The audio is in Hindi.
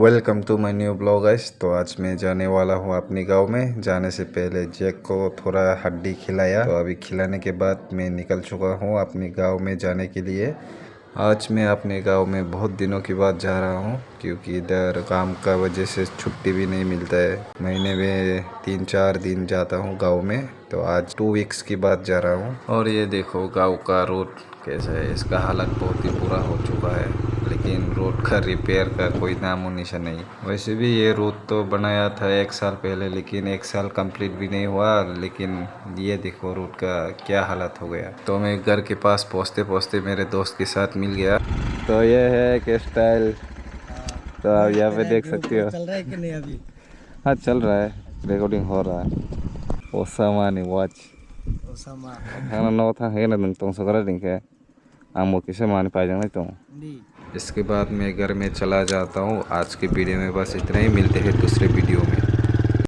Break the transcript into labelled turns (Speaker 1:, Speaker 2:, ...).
Speaker 1: Welcome to my new blog guys. तो आज मैं जाने वाला हूँ अपनी गांव में। जाने से पहले जैक को थोड़ा हड्डी खिलाया, तो अभी खिलाने के बाद मैं निकल चुका हूँ अपने गांव में जाने के लिए। आज मैं अपने गांव में बहुत दिनों के बाद जा रहा हूँ, क्योंकि इधर काम का वजह से छुट्टी भी नहीं मिलता है। महीने में 3-4 दिन जाता हूँ गांव में, तो आज 2 वीक्स के बाद जा रहा हूँ। और ये देखो गांव का रोड कैसा है, इसका हालत बहुत ही बुरा हो चुका है, लेकिन रोड का रिपेयर का कोई नामो निशान नहीं। वैसे भी ये रोड तो बनाया था 1 साल पहले, लेकिन 1 साल कंप्लीट भी नहीं हुआ। लेकिन ये देखो रोड का क्या हालत हो गया। तो मैं घर के पास पहुँचते पहुँचते मेरे दोस्त के साथ मिल गया। तो ये है एक स्टाइल, तो आप यहाँ पे देख सकते हो।
Speaker 2: चल रहा है कि नहीं अभी?
Speaker 1: हाँ चल रहा है, रिकॉर्डिंग हो रहा है। वो सामान वॉच
Speaker 2: Sama
Speaker 1: हाँ नौ था है ना तुम सगरा डिंग है आमो किसे मान पाए जाना तुम।
Speaker 2: di
Speaker 1: इसके बाद मैं घर में चला जाता हूँ। आज के वीडियो में बस इतना ही, मिलते हैं दूसरे वीडियो